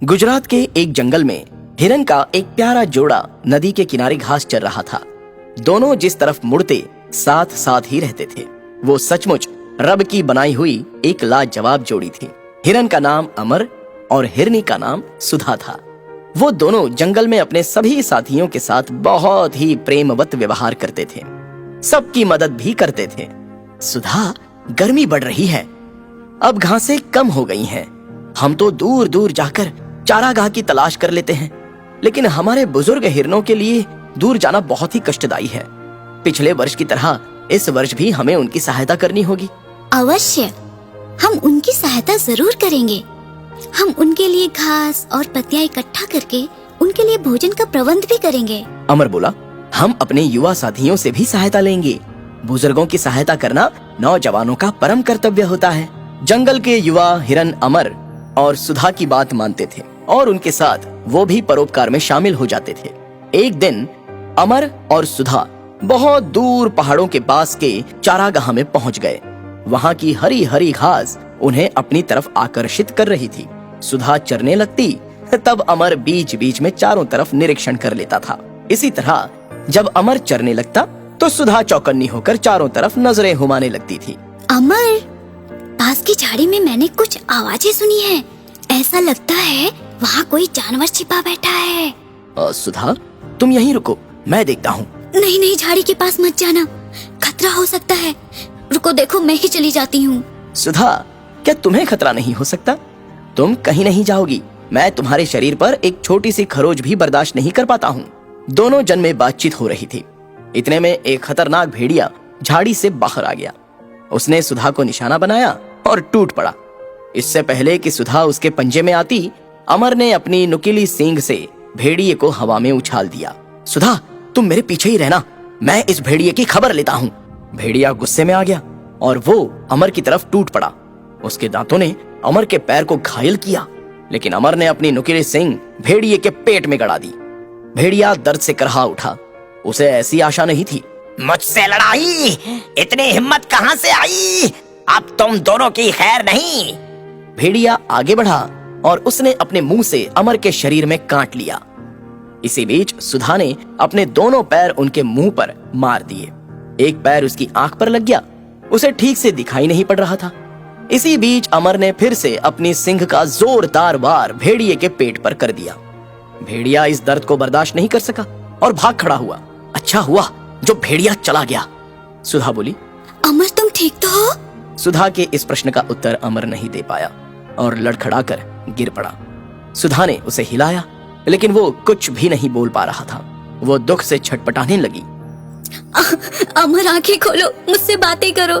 गुजरात के एक जंगल में हिरन का एक प्यारा जोड़ा नदी के किनारे घास चर रहा था। दोनों जिस तरफ मुड़ते साथ साथ ही रहते थे। वो सचमुच रब की बनाई हुई एक लाजवाब जोड़ी थी। हिरन का नाम अमर और हिरनी का नाम सुधा था। वो दोनों जंगल में अपने सभी साथियों के साथ बहुत ही प्रेमवत व्यवहार करते थे, सबकी मदद भी करते थे। सुधा, गर्मी बढ़ रही है, अब घासें कम हो गई हैं। हम तो दूर दूर जाकर चारागाह की तलाश कर लेते हैं, लेकिन हमारे बुजुर्ग हिरनों के लिए दूर जाना बहुत ही कष्टदायी है। पिछले वर्ष की तरह इस वर्ष भी हमें उनकी सहायता करनी होगी। अवश्य, हम उनकी सहायता जरूर करेंगे। हम उनके लिए घास और पत्तियां इकट्ठा करके उनके लिए भोजन का प्रबंध भी करेंगे। अमर बोला, हम अपने युवा साथियों से भी सहायता लेंगे। बुजुर्गों की सहायता करना नौजवानों का परम कर्तव्य होता है। जंगल के युवा हिरन अमर और सुधा की बात मानते थे और उनके साथ वो भी परोपकार में शामिल हो जाते थे। एक दिन अमर और सुधा बहुत दूर पहाड़ों के पास के चारागाह में पहुंच गए। वहां की हरी हरी घास उन्हें अपनी तरफ आकर्षित कर रही थी। सुधा चरने लगती, तब अमर बीच बीच में चारों तरफ निरीक्षण कर लेता था। इसी तरह जब अमर चरने लगता तो सुधा चौकन्नी होकर चारों तरफ नजरें घुमाने लगती थी। अमर, पास की झाड़ी में मैंने कुछ आवाजें सुनी हैं। ऐसा लगता है वहाँ कोई जानवर छिपा बैठा है। सुधा, तुम यहीं रुको, मैं देखता हूँ। नहीं नहीं, झाड़ी के पास मत जाना, खतरा हो सकता है। रुको, देखो मैं ही चली जाती हूँ। सुधा, क्या तुम्हें खतरा नहीं हो सकता? तुम कहीं नहीं जाओगी। मैं तुम्हारे शरीर पर एक छोटी सी खरोच भी बर्दाश्त नहीं कर पाता हूँ। दोनों जन में बातचीत हो रही थी। इतने में एक खतरनाक भेड़िया झाड़ी से बाहर आ गया। उसने सुधा को निशाना बनाया और टूट पड़ा। इससे पहले कि सुधा उसके पंजे में आती, अमर ने अपनी नुकीली सींग से भेड़िए को हवा में उछाल दिया। सुधा, तुम मेरे पीछे ही रहना, मैं इस भेड़िए की खबर लेता हूँ। भेड़िया गुस्से में आ गया और वो अमर की तरफ टूट पड़ा। उसके दांतों ने अमर के पैर को घायल किया, लेकिन अमर ने अपनी नुकीली सींग भेड़िए के पेट में गड़ा दी। भेड़िया दर्द से करहा उठा। उसे ऐसी आशा नहीं थी। मुझसे लड़ाई, इतनी हिम्मत कहां से आई? अब तुम दोनों की खैर नहीं। भेड़िया आगे बढ़ा और उसने अपने मुंह से अमर के शरीर में काट लिया। इसी बीच सुधा ने अपने दोनों पैर उनके मुंह पर मार दिए। एक पैर उसकी आंख पर लग गया, उसे ठीक से दिखाई नहीं पड़ रहा था। इसी बीच अमर ने फिर से अपनी सींग का जोरदार वार भेड़िए के पेट पर कर दिया। भेड़िया इस दर्द को बर्दाश्त नहीं कर सका और भाग खड़ा हुआ। अच्छा हुआ जो भेड़िया चला गया। सुधा बोली, अमर, तुम ठीक तो हो? सुधा के इस प्रश्न का उत्तर अमर नहीं दे पाया और लड़खड़ाकर गिर पड़ा। सुधा ने उसे हिलाया, लेकिन वो कुछ भी नहीं बोल पा रहा था। वो दुख से छटपटाने लगी। अमर, आंखें खोलो, मुझसे बातें करो।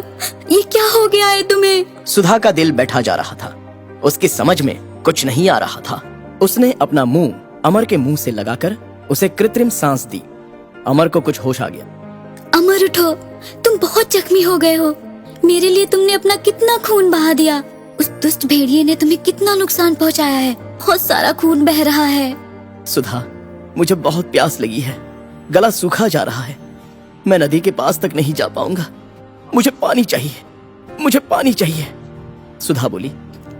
ये क्या हो गया है तुम्हें? सुधा का दिल बैठा जा रहा था। उसकी समझ में कुछ नहीं आ रहा था। उसने अपना मुंह अमर के मुंह से लगाकर उसे कृत्रिम सांस दी। अमर को कुछ होश आ गया। अमर, उठो, तुम बहुत जख्मी हो गए हो। मेरे लिए तुमने अपना कितना खून बहा दिया। उस दुष्ट भेड़िए ने तुम्हें कितना नुकसान पहुंचाया है। बहुत सारा खून बह रहा है। सुधा, मुझे बहुत प्यास लगी है, गला सूखा जा रहा है। मैं नदी के पास तक नहीं जा पाऊंगा। मुझे पानी चाहिए, मुझे पानी चाहिए। सुधा बोली,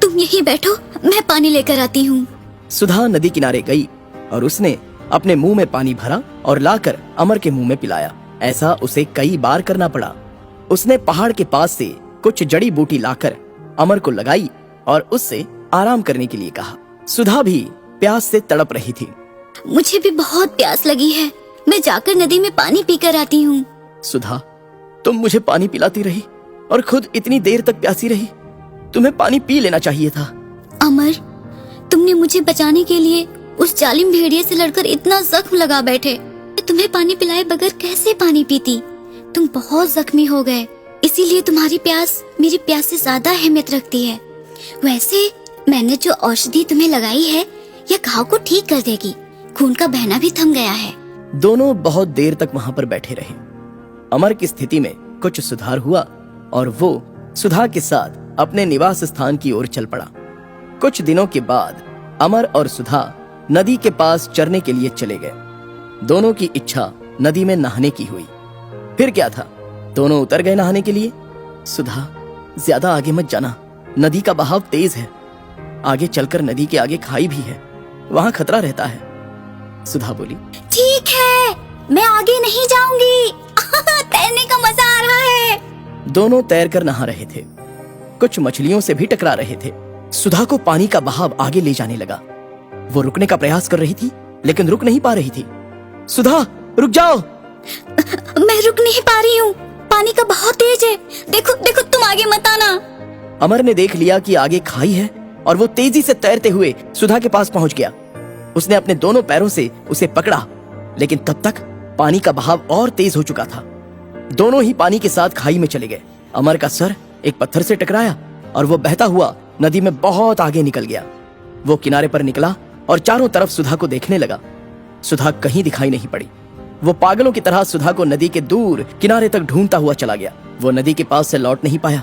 तुम यहीं बैठो, मैं पानी लेकर आती हूँ। सुधा नदी किनारे गई और उसने अपने मुंह में पानी भरा और लाकर अमर के मुंह में पिलाया। ऐसा उसे कई बार करना पड़ा। उसने पहाड़ के पास से कुछ जड़ी बूटी लाकर अमर को लगाई और उससे आराम करने के लिए कहा। सुधा भी प्यास से तड़प रही थी। मुझे भी बहुत प्यास लगी है, मैं जाकर नदी में पानी पीकर आती हूँ। सुधा, तुम मुझे पानी पिलाती रही और खुद इतनी देर तक प्यासी रही। तुम्हें पानी पी लेना चाहिए था। अमर, तुमने मुझे बचाने के लिए उस जालिम भेड़िए से लड़कर इतना जख्म लगा बैठे। तुम्हें पानी पिलाए बगैर कैसे पानी पीती? तुम बहुत जख्मी हो गए, इसीलिए तुम्हारी प्यास मेरी प्यास से ज्यादा अहमियत रखती है। वैसे मैंने जो औषधि तुम्हें लगाई है, यह घाव को ठीक कर देगी। खून का बहना भी थम गया है। दोनों बहुत देर तक वहां पर बैठे रहे। अमर की स्थिति में कुछ सुधार हुआ और वो सुधा के साथ अपने निवास स्थान की ओर चल पड़ा। कुछ दिनों के बाद अमर और सुधा नदी के पास चरने के लिए चले गए। दोनों की इच्छा नदी में नहाने की हुई। फिर क्या था, दोनों उतर गए नहाने के लिए। सुधा, ज्यादा आगे मत जाना, नदी का बहाव तेज है। आगे चलकर नदी के आगे खाई भी है, वहाँ खतरा रहता है। सुधा बोली, ठीक है, मैं आगे नहीं जाऊंगी। तैरने का मजा आ रहा है। दोनों तैर कर नहा रहे थे, कुछ मछलियों से भी टकरा रहे थे। सुधा को पानी का बहाव आगे ले जाने लगा। वो रुकने का प्रयास कर रही थी, लेकिन रुक नहीं पा रही थी। सुधा, रुक जाओ। मैं रुक नहीं पा रही हूँ, पानी का बहाव तेज है। देखो देखो, तुम आगे मत आना। अमर ने देख लिया कि आगे खाई है और वो तेजी से तैरते हुए सुधा के पास पहुंच गया। उसने अपने दोनों पैरों से उसे पकड़ा, लेकिन तब तक पानी का बहाव और तेज हो चुका था। दोनों ही पानी के साथ खाई में चले गए। अमर का सर एक पत्थर से टकराया और वो बहता हुआ नदी में बहुत आगे निकल गया। वो किनारे पर निकला और चारों तरफ सुधा को देखने लगा। सुधा कहीं दिखाई नहीं पड़ी। वो पागलों की तरह सुधा को नदी के दूर किनारे तक ढूंढता हुआ चला गया। वो नदी के पास से लौट नहीं पाया।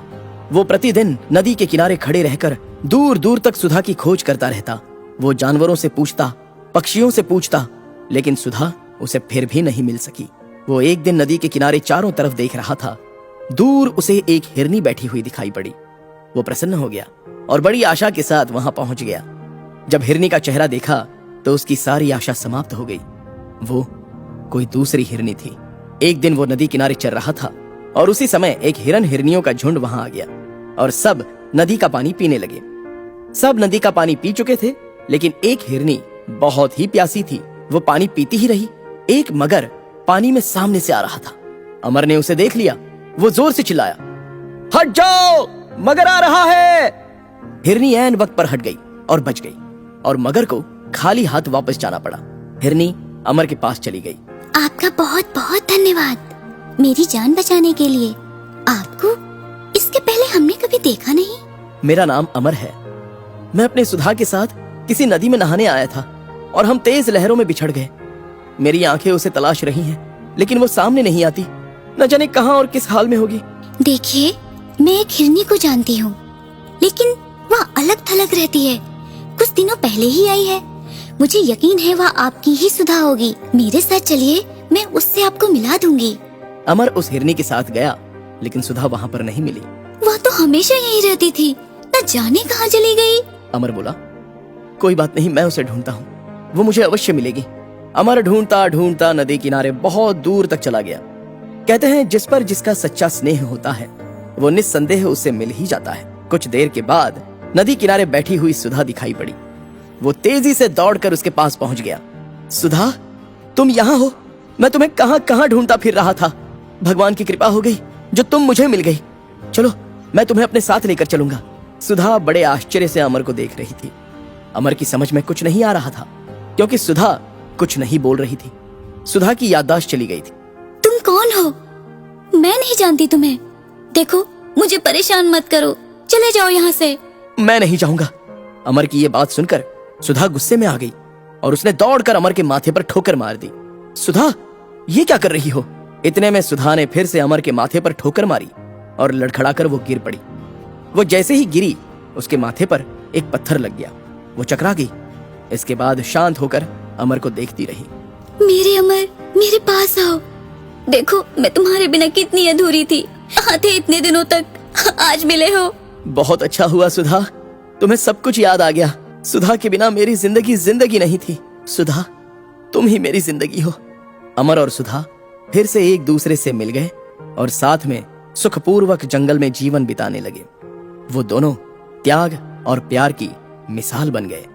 वो प्रतिदिन नदी के किनारे खड़े रहकर दूर दूर तक सुधा की खोज करता रहता। वो जानवरों से पूछता, पक्षियों से पूछता, लेकिन सुधा उसे फिर भी नहीं मिल सकी। वो एक दिन नदी के किनारे चारों तरफ देख रहा था। दूर उसे एक हिरनी बैठी हुई दिखाई पड़ी। वो प्रसन्न हो गया और बड़ी आशा के साथ वहां पहुंच गया। जब हिरनी का चेहरा देखा तो उसकी सारी आशा समाप्त हो गई। वो कोई दूसरी हिरनी थी। एक दिन वो नदी किनारे चल रहा था और उसी समय एक हिरन हिरनियों का झुंड वहां आ गया और सब नदी का पानी पीने लगे। सब नदी का पानी पी चुके थे, लेकिन एक हिरनी बहुत ही प्यासी थी। वो पानी पीती ही रही। एक मगर पानी में सामने से आ रहा था। अमर ने उसे देख लिया। वो जोर से चिल्लाया, हट जाओ, मगर आ रहा है। हिरनी ऐन वक्त पर हट गई और बच गई और मगर को खाली हाथ वापस जाना पड़ा। हिरनी अमर के पास चली गई। आपका बहुत बहुत धन्यवाद मेरी जान बचाने के लिए। आपको इसके पहले हमने कभी देखा नहीं। मेरा नाम अमर है। मैं अपने सुधा के साथ किसी नदी में नहाने आया था और हम तेज लहरों में बिछड़ गए। मेरी आंखें उसे तलाश रही हैं, लेकिन वो सामने नहीं आती। न जाने कहां और किस हाल में होगी। देखिए, मैं एक हिरनी को जानती हूँ, लेकिन वह अलग थलग रहती है। कुछ दिनों पहले ही आई है। मुझे यकीन है वह आपकी ही सुधा होगी। मेरे साथ चलिए, मैं उससे आपको मिला दूंगी। अमर उस हिरनी के साथ गया, लेकिन सुधा वहां पर नहीं मिली। वह तो हमेशा यहीं रहती थी, न जाने कहाँ चली गई। अमर बोला, कोई बात नहीं, मैं उसे ढूंढता हूँ, वो मुझे अवश्य मिलेगी। अमर ढूंढता ढूंढता नदी किनारे बहुत दूर तक चला गया। कहते हैं जिस पर जिसका सच्चा स्नेह होता है वो निस्संदेह उससे मिल ही जाता है। कुछ देर के बाद नदी किनारे बैठी हुई सुधा दिखाई पड़ी। वो तेजी से दौड़कर उसके पास पहुंच गया। सुधा, तुम यहाँ हो? मैं तुम्हें कहां कहां ढूंढता फिर रहा था। भगवान की कृपा हो गई जो तुम मुझे मिल गई। चलो, मैं तुम्हें अपने साथ लेकर चलूंगा। सुधा बड़े आश्चर्य से अमर को देख रही थी। अमर की समझ में कुछ नहीं आ रहा था, क्योंकि सुधा कुछ नहीं बोल रही थी। सुधा की याददाश्त चली गई थी। तुम कौन हो? मैं नहीं जानती तुम्हें। देखो, मुझे परेशान मत करो, चले जाओ यहाँ से। मैं नहीं जाऊंगा। अमर की ये बात सुनकर सुधा गुस्से में आ गई और उसने दौड़कर अमर के माथे पर ठोकर मार दी। सुधा, ये क्या कर रही हो? इतने में सुधा ने फिर से अमर के माथे पर ठोकर मारी और लड़खड़ाकर वो गिर पड़ी। वो जैसे ही गिरी, उसके माथे पर एक पत्थर लग गया। वो चकरा गई। इसके बाद शांत होकर अमर को देखती रही। मेरे अमर, मेरे पास आओ। देखो, मैं तुम्हारे बिना कितनी अधूरी थी। आते इतने दिनों तक, आज मिले हो। बहुत अच्छा हुआ सुधा, तुम्हें सब कुछ याद आ गया। सुधा के बिना मेरी जिंदगी नहीं थी। सुधा, तुम ही मेरी जिंदगी हो। अमर और सुधा फिर से एक दूसरे से मिल गए और साथ में सुखपूर्वक जंगल में जीवन बिताने लगे। वो दोनों त्याग और प्यार की मिसाल बन गए।